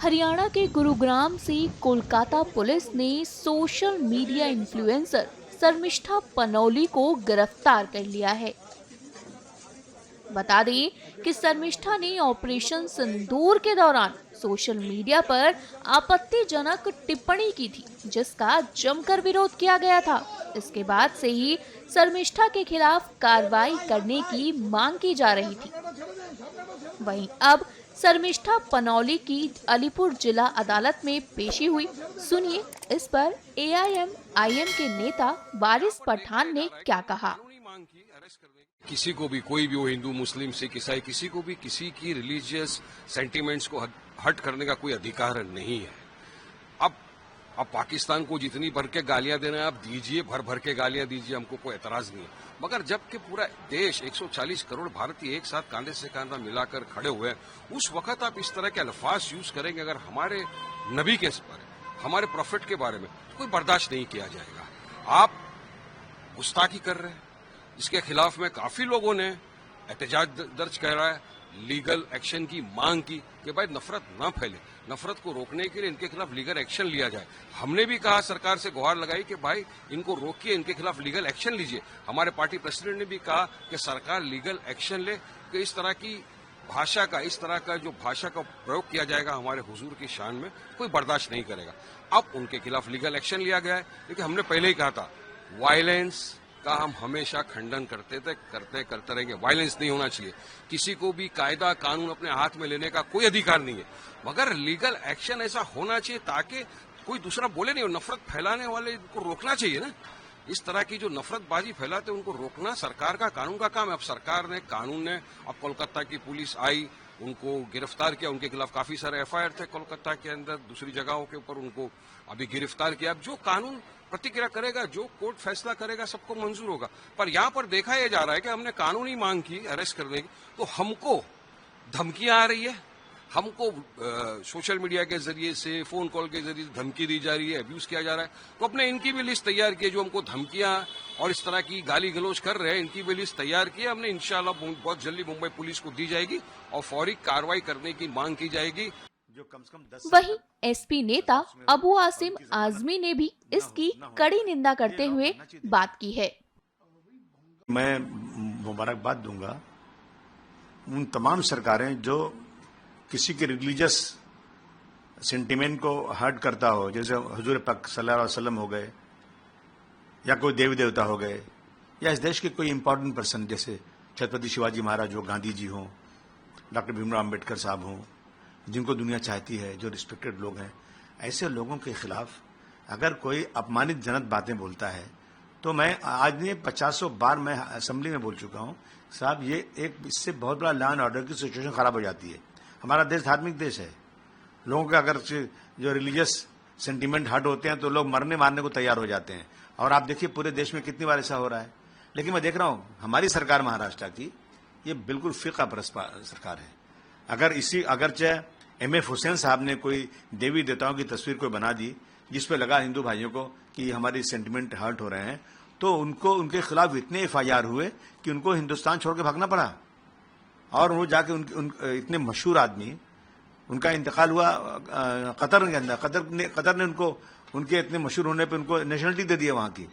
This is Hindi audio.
हरियाणा के गुरुग्राम से कोलकाता पुलिस ने social media influencer Sharmishtha Panoli को गिरफ्तार कर लिया है। बता दें कि शर्मिष्ठा ने ऑपरेशन सिंदूर के दौरान सोशल मीडिया पर आपत्तिजनक टिप्पणी की थी, जिसका जमकर विरोध किया गया था। इसके बाद से ही शर्मिष्ठा के खिलाफ कार्रवाई करने की मांग की जा रही थी। वहीं अब शर्मिष्ठा पनौली की अलीपुर जिला अदालत में पेशी हुई। सुनिए इस पर एआईएमआईएम के नेता वारिस पठान ने क्या कहा। किसी को भी, कोई भी हो, हिंदू मुस्लिम सिख ईसाई, किसी को भी किसी की रिलीजियस सेंटिमेंट्स को हर्ट करने का कोई अधिकार नहीं है। अब पाकिस्तान को जितनी भर के गालियां देना है आप दीजिए, भर भर के गालियां दीजिए, हमको कोई एतराज नहीं है। मगर जबकि पूरा देश 140 करोड़ भारतीय एक साथ कांधे से कांधा मिलाकर खड़े हुए हैं, उस वक्त आप इस तरह के अल्फाज यूज करेंगे अगर हमारे नबी के बारे, हमारे प्रॉफिट के बारे में, तो कोई बर्दाश्त नहीं किया जाएगा। आप गुस्ताखी कर रहे हैं, इसके खिलाफ में काफी लोगों ने एहतजाज दर्ज करा है, लीगल एक्शन की मांग की कि भाई नफरत ना फैले, नफरत को रोकने के लिए इनके खिलाफ लीगल एक्शन लिया जाए। हमने भी कहा, सरकार से गुहार लगाई कि भाई इनको रोकिए, इनके खिलाफ लीगल एक्शन लीजिए। हमारे पार्टी प्रेसिडेंट ने भी कहा कि सरकार लीगल एक्शन ले, कि इस तरह की भाषा का, इस तरह का जो भाषा का प्रयोग किया जाएगा हमारे हुजूर की शान में, कोई बर्दाश्त नहीं करेगा। अब उनके खिलाफ लीगल एक्शन लिया गया है, लेकिन हमने पहले ही कहा था वायलेंस का हम हमेशा खंडन करते रहेंगे। वायलेंस नहीं होना चाहिए, किसी को भी कायदा कानून अपने हाथ में लेने का कोई अधिकार नहीं है, मगर लीगल एक्शन ऐसा होना चाहिए ताकि कोई दूसरा बोले नहीं। और नफरत फैलाने वाले को रोकना चाहिए ना, इस तरह की जो नफरतबाजी फैलाते उनको रोकना सरकार का, कानून का काम है। अब सरकार ने, कानून ने, अब कोलकाता की पुलिस आई, उनको गिरफ्तार किया, उनके खिलाफ काफी सारे एफआईआर थे कोलकाता के अंदर, दूसरी जगहों के ऊपर, उनको अभी गिरफ्तार किया। अब जो कानून प्रतिक्रिया करेगा, जो कोर्ट फैसला करेगा, सबको मंजूर होगा। पर यहां पर देखा यह जा रहा है कि हमने कानूनी मांग की अरेस्ट करने की, तो हमको धमकियां आ रही है, हमको सोशल मीडिया के जरिए से, फोन कॉल के जरिए धमकी दी जा रही है, अब्यूज किया जा रहा है। तो अपने इनकी भी लिस्ट तैयार की है, जो हमको धमकियां और इस तरह की गाली गलौज कर रहे हैं, इनकी भी लिस्ट तैयार की है हमने। इंशाल्लाह बहुत जल्दी मुंबई पुलिस को दी जाएगी और फौरी कार्रवाई करने की मांग की जाएगी। वहीं एसपी नेता अबू आसिम आजमी ने भी इसकी कड़ी निंदा करते हुए बात की है। मैं मुबारकबाद दूंगा उन तमाम सरकारें जो किसी के रिलीजियस सेंटिमेंट को हर्ट करता हो, जैसे हुजूर पाक सल्लल्लाहु अलैहि वसल्लम हो गए, या कोई देवी देवता हो गए, या इस देश के कोई इंपॉर्टेंट पर्सन जैसे छत्रपति शिवाजी महाराज हो, गांधी जी हों, डॉक्टर भीमराव अम्बेडकर साहब हों, जिनको दुनिया चाहती है, जो रिस्पेक्टेड लोग हैं, ऐसे लोगों के खिलाफ अगर कोई अपमानित जनक बातें बोलता है, तो मैं आज नहीं 50 बार मैं असेंबली में बोल चुका हूं, साहब ये एक इससे बहुत बड़ा लॉ एंड ऑर्डर की सिचुएशन खराब हो जाती है। हमारा देश धार्मिक देश है, लोगों के अगर जो रिलीजियस सेंटीमेंट हर्ट होते हैं तो लोग मरने मारने को तैयार हो जाते हैं। और आप देखिए पूरे देश में कितनी बार ऐसा हो रहा है। लेकिन मैं देख रहा हूं हमारी सरकार महाराष्ट्र की, ये बिल्कुल फिक़ा परस्त सरकार है। अगर चाहे एमएफ हुसैन साहब ने कोई देवी देवताओं की तस्वीर कोई बना दी जिस पे लगा हिंदू भाइयों को कि हमारी सेंटिमेंट हर्ट हो रहे हैं, तो उनके खिलाफ इतने एफआईआर हुए कि उनको हिंदुस्तान छोड़ के भागना पड़ा। और वो जाके इतने मशहूर आदमी, उनका इंतकाल हुआ कतर के अंदर, कतर ने उनको, उनके इतने मशहूर होने पे उनको नेशनलिटी दे दी है वहां की।